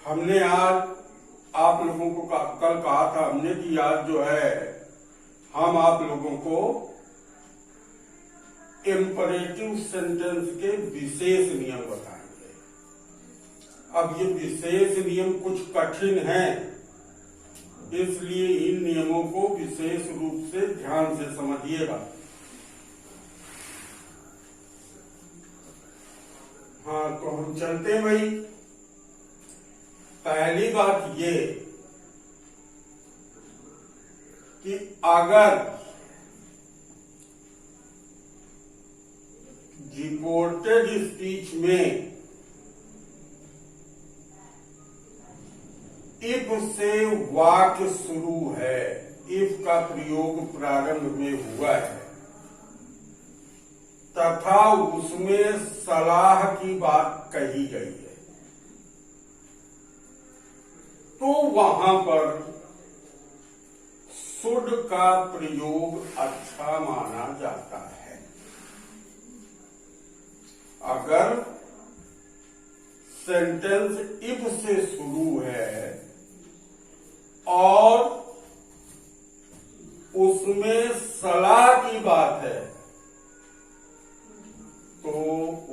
हमने आज आप लोगों को कल कहा था हमने कि आज जो है हम आप लोगों को इंपरेटिव सेंटेंस के विशेष नियम बताएंगे। अब ये विशेष नियम कुछ कठिन हैं, इसलिए इन नियमों को विशेष रूप से ध्यान से समझिएगा। हाँ, तो हम चलते हैं भाई। पहली बात ये कि अगर रिपोर्टेड स्पीच में इफ से वाक्य शुरू है, इफ का प्रयोग प्रारंभ में हुआ है तथा उसमें सलाह की बात कही गई है, तो वहां पर शुड का प्रयोग अच्छा माना जाता है। अगर सेंटेंस इफ से शुरू है और उसमें सलाह की बात है तो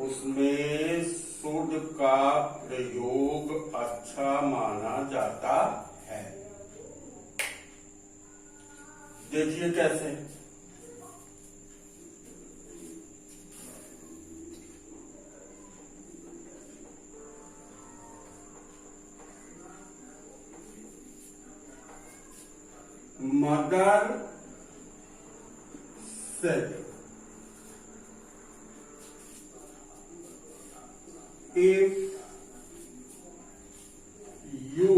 उसमें शुड का प्रयोग अच्छा माना जाता है। देखिए कैसे। Mother said if you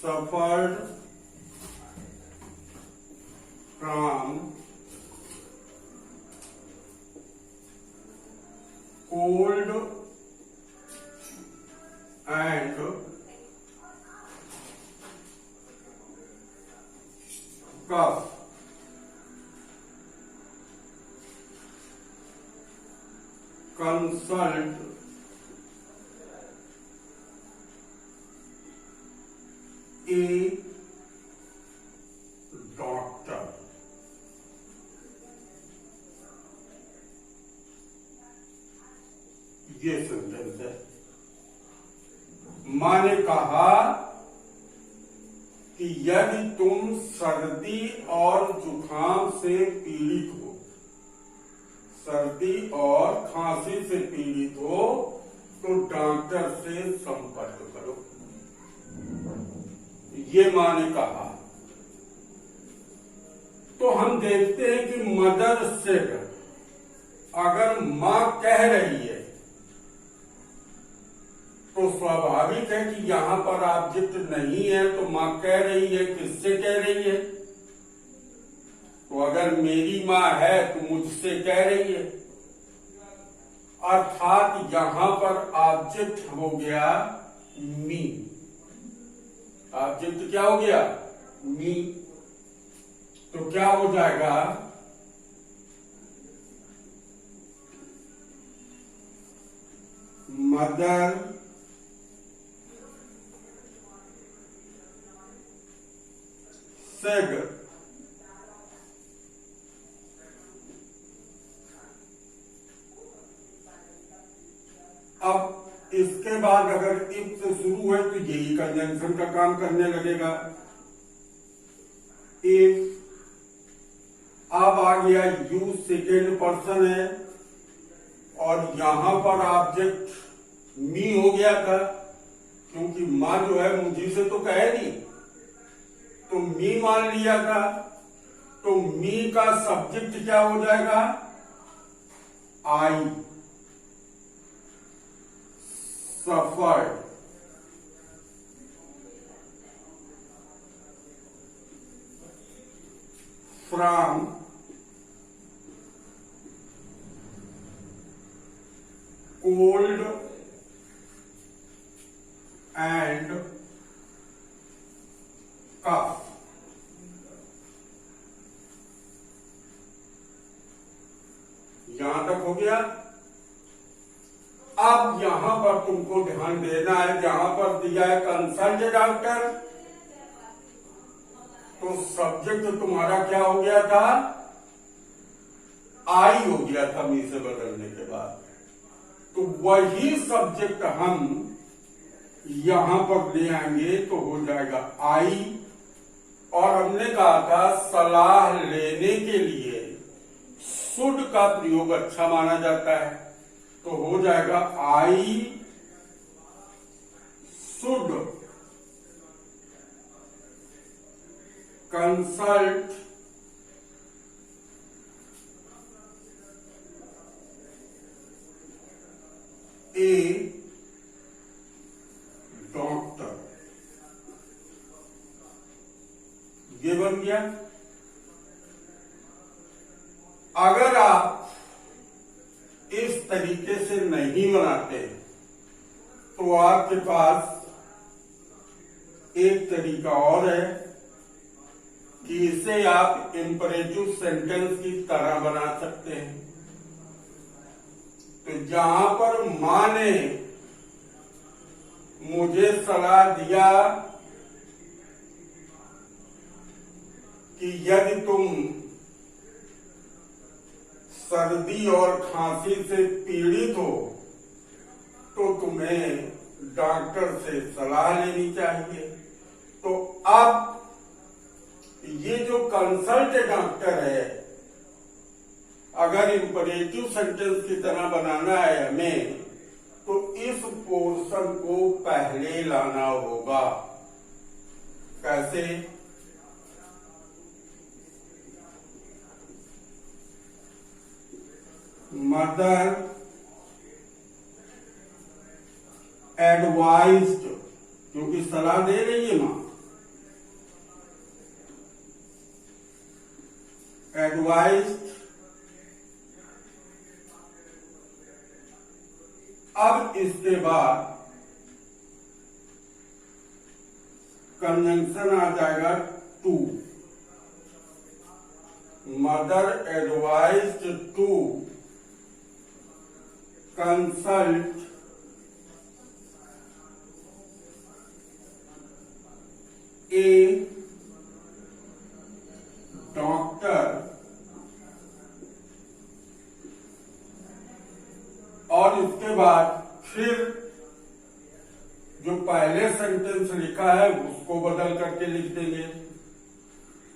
suffered from cold and cough, consult a doctor। ये सेंटेंस है। मां ने कहा कि यदि तुम सर्दी और जुकाम से पीड़ित हो, सर्दी और खांसी से पीड़ित हो तो डॉक्टर से संपर्क करो, ये मां ने कहा। तो हम देखते हैं कि मदर सेड, अगर मां कह रही है तो स्वाभाविक है कि यहां पर ऑब्जेक्ट नहीं है, तो मां कह रही है, किससे कह रही है? तो अगर मेरी मां है तो मुझसे कह रही है, अर्थात यहां पर ऑब्जेक्ट हो गया मी। ऑब्जेक्ट क्या हो गया? मी। तो क्या हो जाएगा? मदर सेड अब इसके बाद अगर इफ से शुरू है तो यही कंजंक्शन का काम करने लगेगा। इफ, अब आ गया यू सेकेंड पर्सन है और यहां पर ऑब्जेक्ट मी हो गया था, क्योंकि मां जो है मुझे से तो कहेगी, तो मी मान लिया था। तो मी का सब्जेक्ट क्या हो जाएगा? आई। suffered from cold and cough। यहां तक हो गया। अब यहां पर तुमको ध्यान देना है, जहां पर दिया है कंसल्ट डॉक्टर, तो सब्जेक्ट तुम्हारा क्या हो गया था, आई हो गया था मी से बदलने के बाद। तो वही सब्जेक्ट हम यहां पर ले आएंगे तो हो जाएगा आई। और हमने कहा था सलाह लेने के लिए शुड का प्रयोग अच्छा माना जाता है, तो हो जाएगा I should consult a doctor, ये बन गया। अगर आप इस तरीके से नहीं बनाते तो आपके पास एक तरीका और है कि इसे आप इंपरेटिव सेंटेंस की तरह बना सकते हैं। तो जहां पर मां ने मुझे सलाह दिया कि यदि तुम सर्दी और खांसी से पीड़ित हो तो तुम्हें डॉक्टर से सलाह लेनी चाहिए। तो अब ये जो कंसल्ट डॉक्टर है, अगर इंपरेटिव सेंटेंस की तरह बनाना है हमें, तो इस पोर्शन को पहले लाना होगा। कैसे? मदर एडवाइज्ड, क्योंकि सलाह दे रही है मां, एडवाइज्ड। अब इसके बाद कंजंक्शन आ जाएगा to, mother advised to consult a doctor. और इसके बाद फिर जो पहले सेंटेंस लिखा है उसको बदल करके लिख देंगे,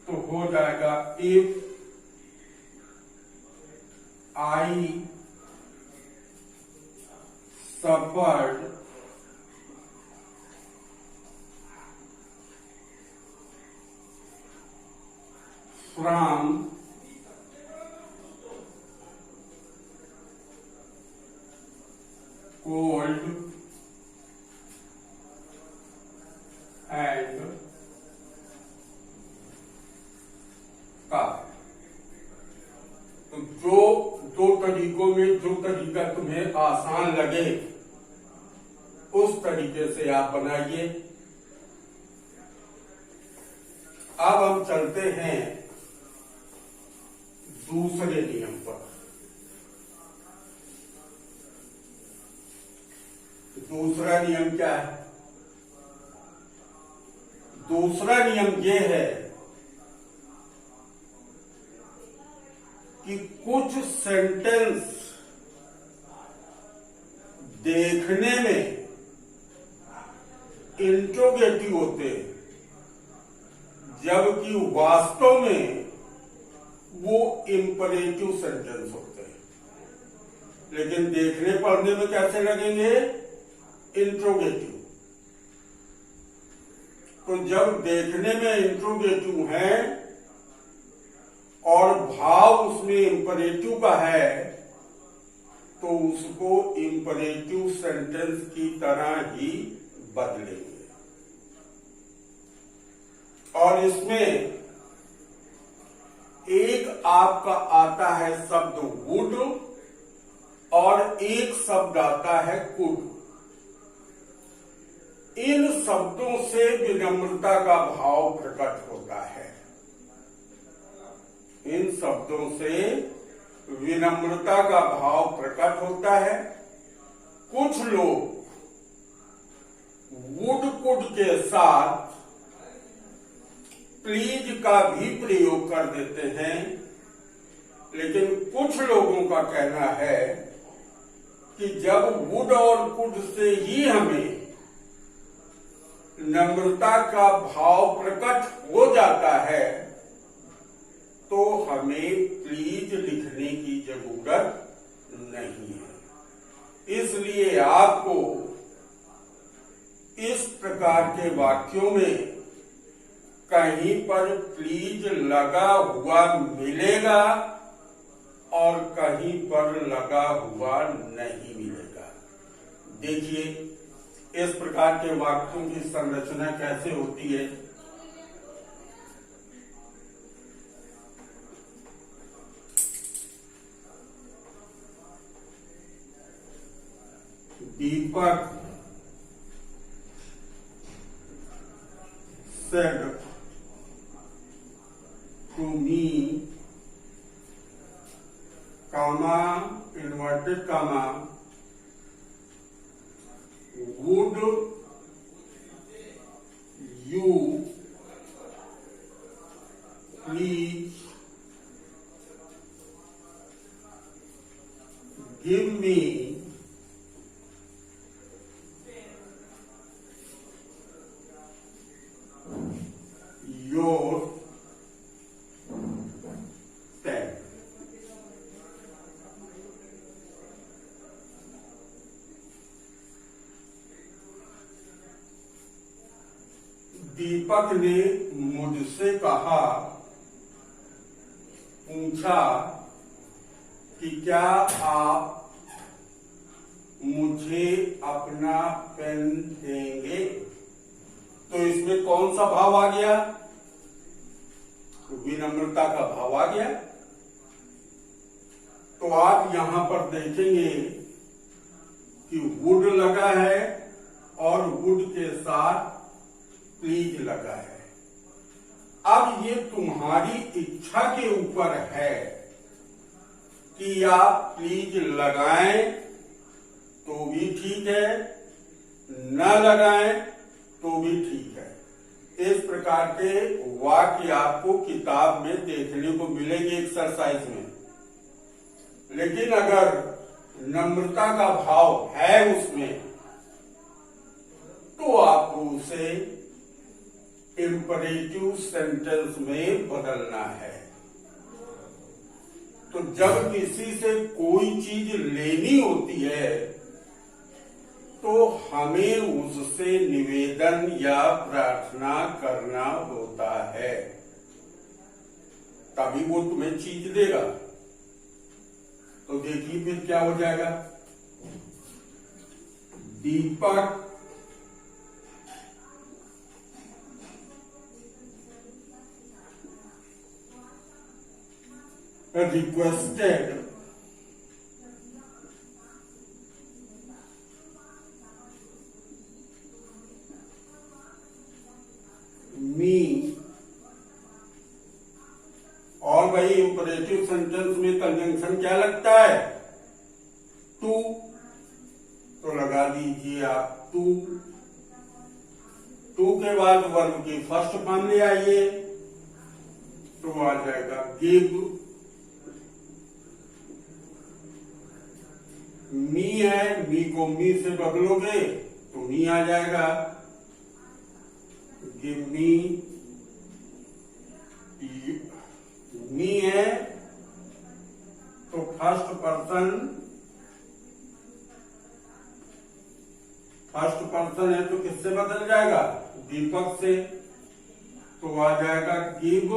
तो हो जाएगा if I suffered from cold and cough। तो जो दो तरीकों में जो तरीका तुम्हें आसान लगे उस तरीके से आप बनाइए। अब हम चलते हैं दूसरे नियम पर। दूसरा नियम क्या है? दूसरा नियम यह है कि कुछ सेंटेंस देखने में इंट्रोगेटिव होते हैं, जबकि वास्तव में वो इंपरेटिव सेंटेंस होते हैं, लेकिन देखने पढ़ने में कैसे लगेंगे? इंट्रोगेटिव। तो जब देखने में इंट्रोगेटिव है और भाव उसमें इंपरेटिव का है, तो उसको इंपरेटिव सेंटेंस की तरह ही बदलेंगे। और इसमें एक आपका आता है शब्द वुड और एक शब्द आता है कुड। इन शब्दों से विनम्रता का भाव प्रकट होता है। इन शब्दों से विनम्रता का भाव प्रकट होता है। कुछ लोग वुड कुड के साथ प्लीज का भी प्रयोग कर देते हैं, लेकिन कुछ लोगों का कहना है कि जब वुड और कुड से ही हमें नम्रता का भाव प्रकट हो जाता है तो हमें प्लीज लिखने की जरूरत नहीं है। इसलिए आपको इस प्रकार के वाक्यों में कहीं पर प्लीज लगा हुआ मिलेगा और कहीं पर लगा हुआ नहीं मिलेगा। देखिए इस प्रकार के वाक्यों की संरचना कैसे होती है। दीपक said to me, comma, inverted comma, would you please give me your pen? दीपक ने मुझसे कहा, पूछा कि क्या आप मुझे अपना पेन देंगे। तो इसमें कौन सा भाव आ गया? विनम्रता का भाव आ गया। तो आप यहां पर देखेंगे कि वुड लगा है और वुड के साथ प्लीज लगा है। अब ये तुम्हारी इच्छा के ऊपर है कि आप प्लीज लगाएं तो भी ठीक है, न लगाएं तो भी ठीक है। इस प्रकार के वाक्य आपको किताब में देखने को मिलेंगे एक्सरसाइज में। लेकिन अगर नम्रता का भाव है उसमें तो आपको उसे इंपरेटिव सेंटेंस में बदलना है। तो जब किसी से कोई चीज लेनी होती है तो हमें उससे निवेदन या प्रार्थना करना होता है, तभी वो तुम्हें चीज देगा। तो देखिए फिर क्या हो जाएगा। दीपक requested me, और भाई इंपरेटिव सेंटेंस में कंजंक्शन क्या लगता है? टू। तो लगा दीजिए आप टू। टू के बाद वर्ब की फर्स्ट फॉर्म ले आइए तो आ जाएगा गिव। मी है, मी को मी से बदलोगे तो मी आ जाएगा। गिव मी, मी है तो फर्स्ट पर्सन है तो किससे बदल जाएगा? दीपक से। तो आ जाएगा गिव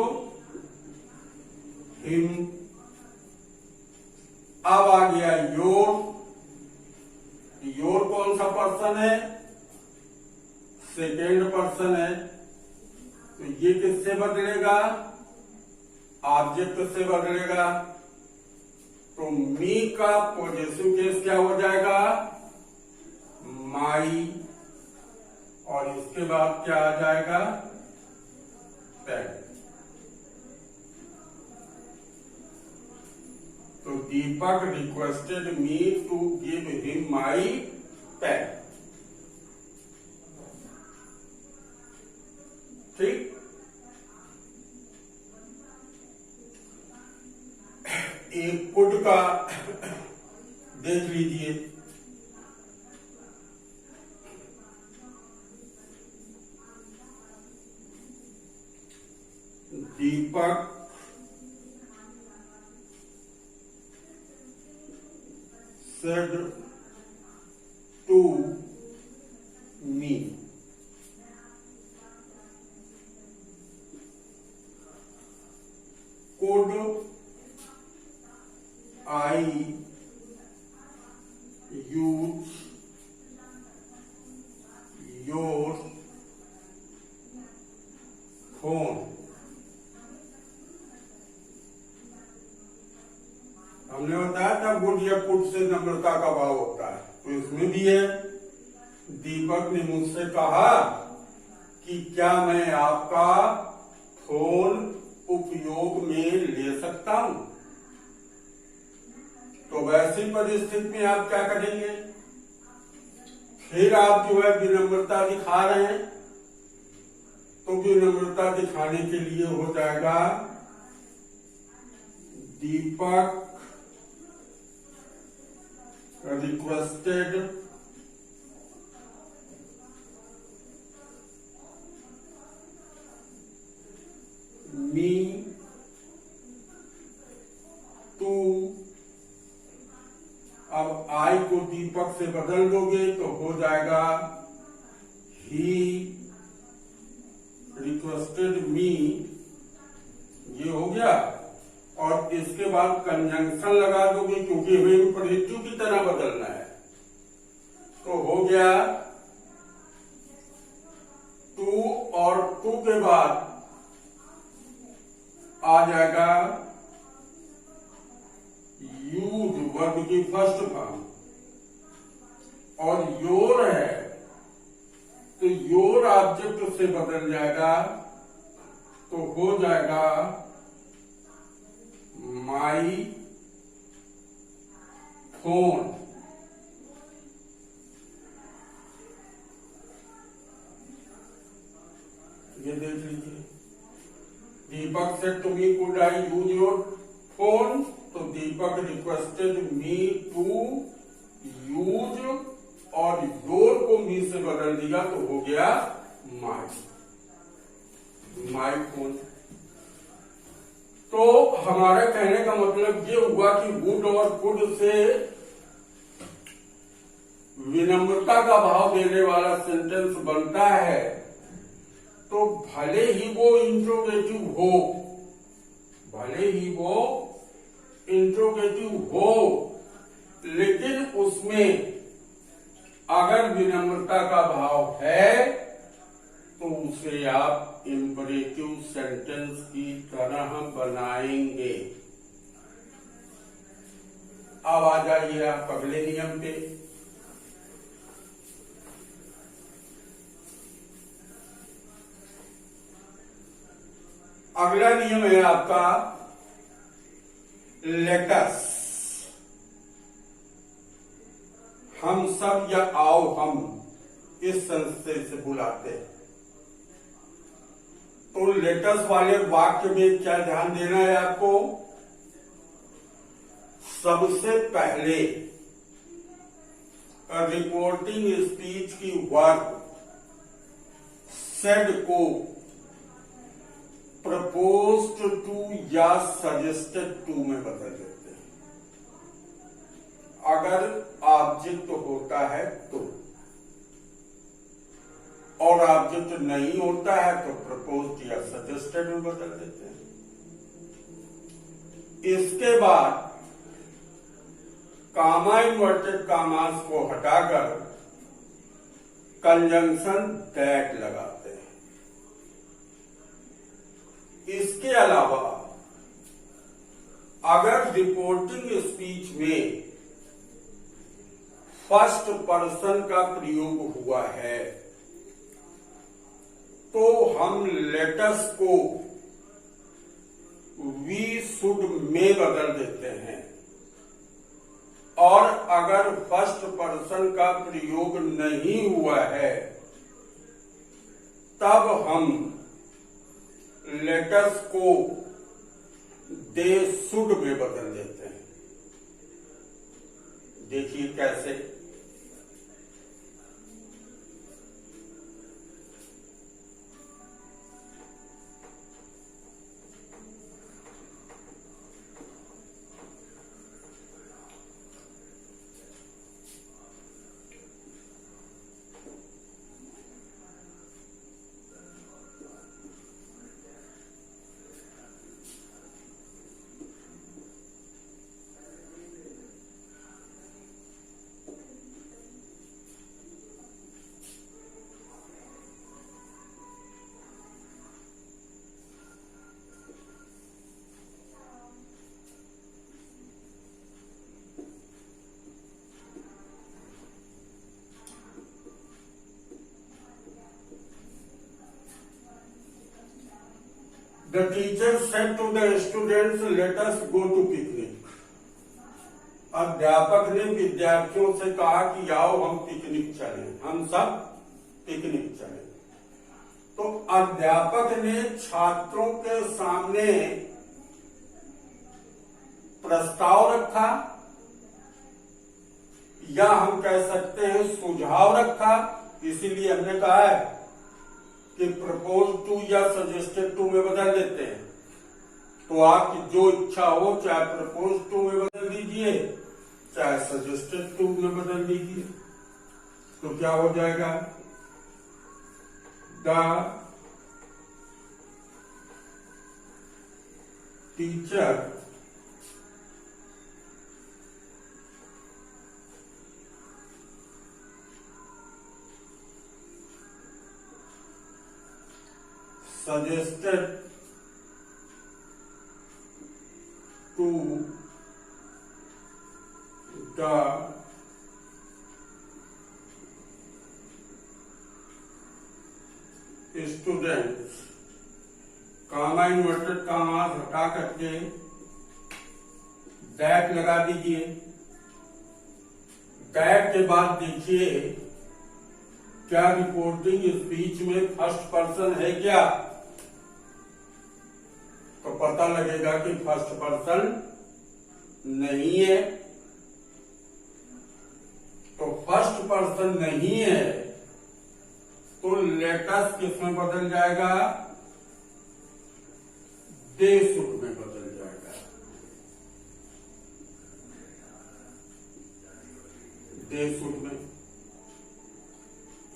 हिम। अब आ गया योर। योर कौन सा पर्सन है? सेकेंड पर्सन है। तो ये किससे बदलेगा? ऑब्जेक्ट से बदलेगा। तो मी का पॉजिटिव केस क्या हो जाएगा? माई। और इसके बाद क्या आ जाएगा? पेन। तो Deepak requested me to give him my pen. ठीक, एक कुड का देख लीजिए। दीपक said to me, could I use your phone? हमने बताया था गुड या कुड से नम्रता का भाव होता है, तो इसमें भी है। दीपक ने मुझसे कहा कि क्या मैं आपका फोन उपयोग में ले सकता हूं। तो वैसी परिस्थिति में आप क्या करेंगे? फिर आप जो है विनम्रता दिखा रहे हैं, तो विनम्रता दिखाने के लिए हो जाएगा दीपक requested me to, अब आई को दीपक से बदल दोगे तो हो जाएगा he requested me, ये हो गया। और इसके बाद कंजंक्शन लगा दोगे क्योंकि हमें इंपरेटिव की तरह बदलना है, तो हो गया टू, और टू के बाद आ जाएगा यूज, वर्ब की फर्स्ट फॉर्म, और योर है तो योर ऑब्जेक्ट से बदल जाएगा, तो हो जाएगा माई फोन। ये देख लीजिए, दीपक से to me could I use your phone, तो Deepak requested me to use, और योर को मी से बदल दिया तो हो गया माई फोन। तो हमारे कहने का मतलब ये हुआ कि वुड और कुड से विनम्रता का भाव देने वाला सेंटेंस बनता है, तो भले ही वो इंट्रोगेटिव हो, भले ही वो इंट्रोगेटिव हो, लेकिन उसमें अगर विनम्रता का भाव है तो उसे आप इंपरेटिव सेंटेंस की तरह बनाएंगे। अब आ जाइए आप अगले नियम पे। अगला नियम है आपका लेटस। हम सब या आओ हम इस संस्थे से बुलाते हैं, तो लेटस वाले वाक्य में क्या ध्यान देना है आपको? सबसे पहले रिपोर्टिंग स्पीच की वर्ब सेड को प्रपोज्ड टू या सजेस्टेड टू में बदल देते हैं। अगर ऑब्जेक्ट होता है तो, और ऑब्जेक्ट नहीं होता है तो प्रपोज्ड या सजेस्टेड में बदल देते हैं। इसके बाद कामा इन्वर्टेड कामास को हटाकर कंजंक्शन दैट लगाते हैं। इसके अलावा अगर रिपोर्टिंग स्पीच में फर्स्ट पर्सन का प्रयोग हुआ है तो हम लेटस को वी शुड में बदल देते हैं। और अगर फर्स्ट पर्सन का प्रयोग नहीं हुआ है तब हम लेटर्स को दे शुड में बदल देते हैं। देखिए कैसे। The teacher said to the students, "Let us go to picnic." अध्यापक ने विद्यार्थियों से कहा कि आओ हम पिकनिक चलें, हम सब पिकनिक चलें। तो अध्यापक ने छात्रों के सामने प्रस्ताव रखा या हम कह सकते हैं सुझाव रखा, इसीलिए हमने कहा है कि प्रपोज टू या सजेस्टेड टू में बदल देते हैं। तो आपकी जो इच्छा हो, चाहे प्रपोज टू में बदल दीजिए, चाहे सजेस्टेड टू में बदल दीजिए। तो क्या हो जाएगा? The teacher suggested to the students, comma inverted comma हटा करके दैट लगा दीजिए। दैट के बाद देखिए क्या रिपोर्टिंग स्पीच में फर्स्ट पर्सन है क्या, तो पता लगेगा कि फर्स्ट पर्सन नहीं है। तो फर्स्ट पर्सन नहीं है तो लेटस किसमें बदल जाएगा? दे शुड में बदल जाएगा। दे शुड में।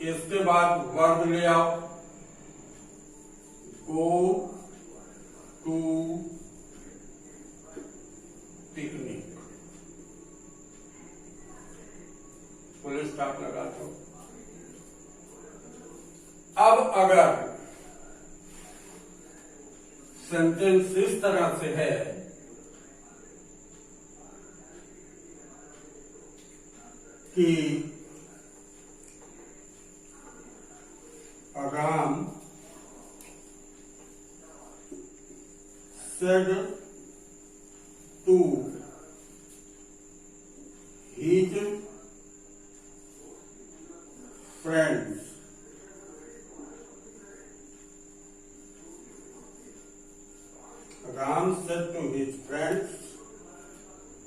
इसके बाद वर्ब ले आओ। Go to picnic, full stop लगा दो। अब अगर सेंटेंस इस तरह से है कि Ram said to his friends, Ram said to his friends,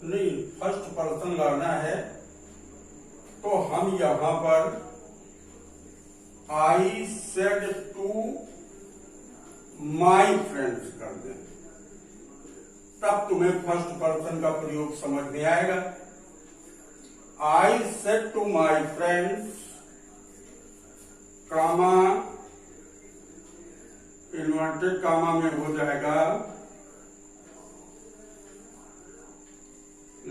नहीं फर्स्ट पर्सन लाना है तो हम यहां पर I said to my friends कर दें, तब तुम्हें फर्स्ट पर्सन का प्रयोग समझ में आएगा। I said to my friends, comma inverted comma में हो जाएगा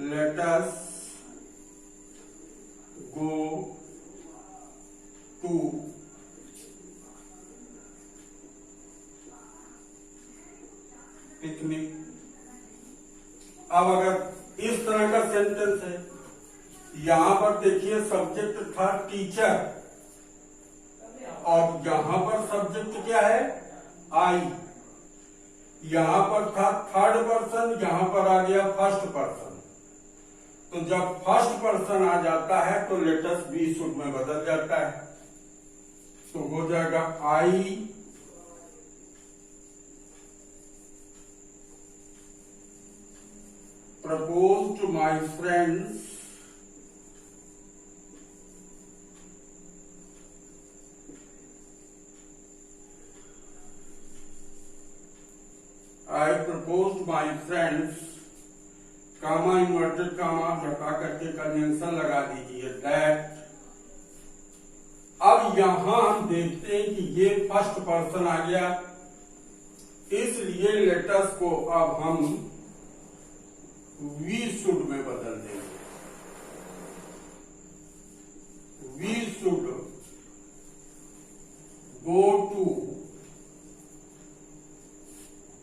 let us go to picnic. अब अगर इस तरह का सेंटेंस है, यहां पर देखिए सब्जेक्ट था टीचर और यहां पर सब्जेक्ट क्या है? आई। यहां पर था थर्ड पर्सन, यहां पर आ गया फर्स्ट पर्सन। तो तो जब फर्स्ट पर्सन आ जाता है तो लेटस बी शुड में बदल जाता है, तो हो जाएगा I propose to my friends I proposed my friends, comma inverted comma हटा करके कंजंक्शन लगा दीजिए दैट। अब यहां हम देखते हैं कि ये फर्स्ट पर्सन आ गया, इसलिए लेटस को अब हम वी शुड में बदल देंगे। We should go to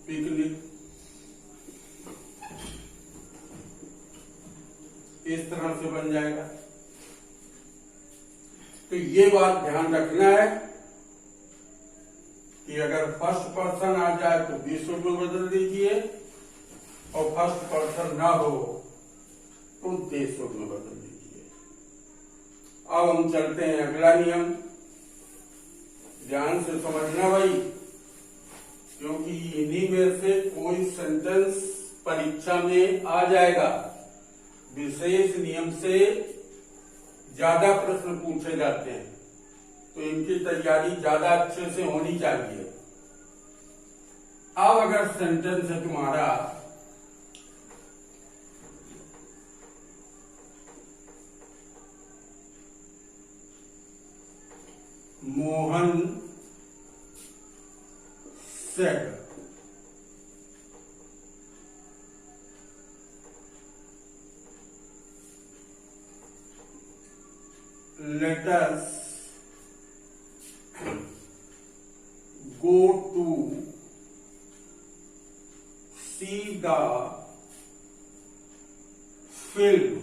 picnic, इस तरह से बन जाएगा। तो ये बात ध्यान रखना है कि अगर फर्स्ट पर्सन आ जाए तो बी शुड में बदल दीजिए, और फर्स्ट पर्सन ना हो तो दे शुड में बदल दीजिए। अब हम चलते हैं अगला नियम, ध्यान से समझना भाई, क्योंकि इन्हीं में से कोई सेंटेंस परीक्षा में आ जाएगा। विशेष नियम से ज्यादा प्रश्न पूछे जाते हैं, तो इनकी तैयारी ज्यादा अच्छे से होनी चाहिए। अब अगर सेंटेंस है तुम्हारा Mohan said, let us go to see the film.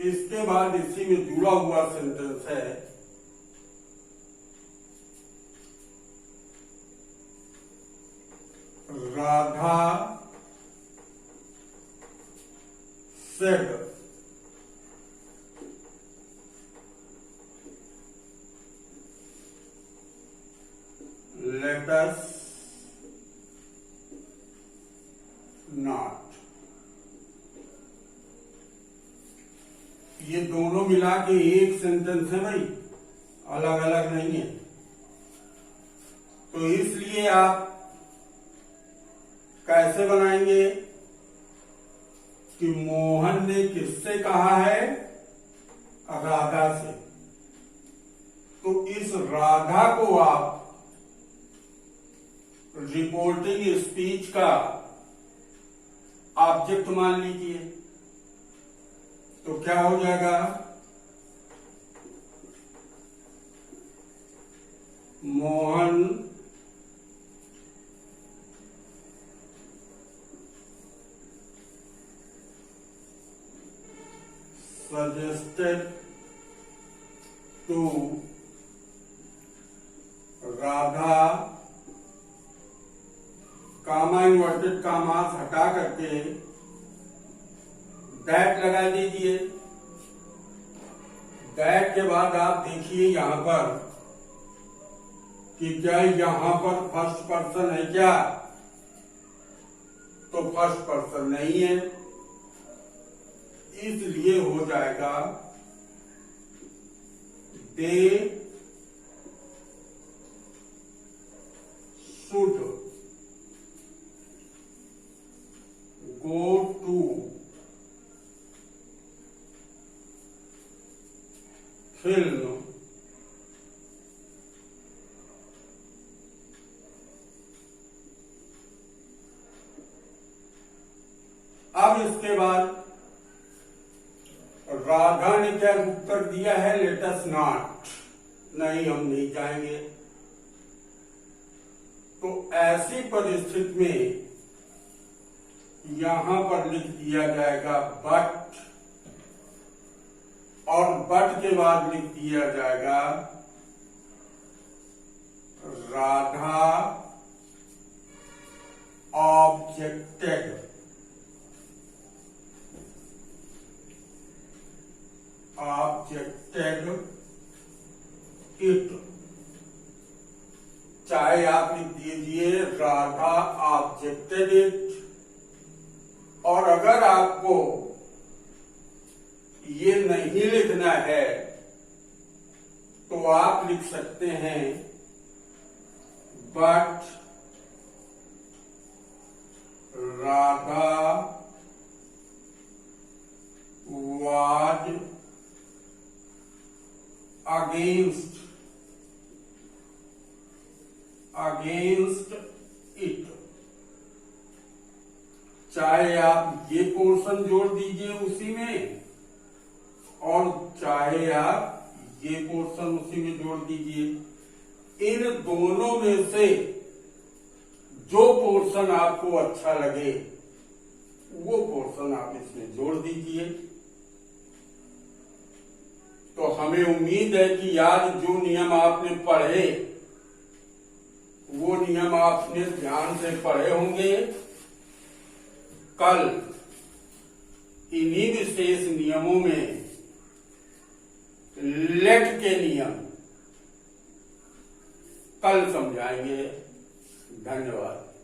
इसके बाद इसी में जुड़ा हुआ सेंटेंस है Radha said, let us not। ये दोनों मिला के एक सेंटेंस है भाई, अलग अलग नहीं है। तो इसलिए आप कैसे बनाएंगे कि मोहन ने किससे कहा है, राधा से। तो इस राधा को आप रिपोर्टिंग स्पीच का ऑब्जेक्ट मान लीजिए, तो क्या हो जाएगा, Mohan suggested to Radha, comma inverted commas हटा करके दैट लगा दीजिए। दैट के बाद आप देखिए यहां पर कि क्या यहां पर फर्स्ट पर्सन है क्या, तो फर्स्ट पर्सन नहीं है, इसलिए हो जाएगा they should go to film अब इसके बाद राधा ने क्या उत्तर दिया है, लेट अस नॉट, नहीं हम नहीं जाएंगे। तो ऐसी परिस्थिति में यहां पर लिख दिया जाएगा बट, और बट के बाद लिख दिया जाएगा राधा आप लिख दीजिए राधा ऑब्जेक्टेड इट। और अगर आपको ये नहीं लिखना है तो आप लिख सकते हैं but Radha was against it. चाहे आप ये पोर्शन जोड़ दीजिए उसी में और चाहे आप ये पोर्शन उसी में जोड़ दीजिए। इन दोनों में से जो पोर्शन आपको अच्छा लगे वो पोर्शन आप इसमें जोड़ दीजिए। तो हमें उम्मीद है कि आज जो नियम आपने पढ़े वो नियम आपने ध्यान से पढ़े होंगे। कल इन्हीं विशेष नियमों में लेट के नियम कल समझाएंगे। धन्यवाद।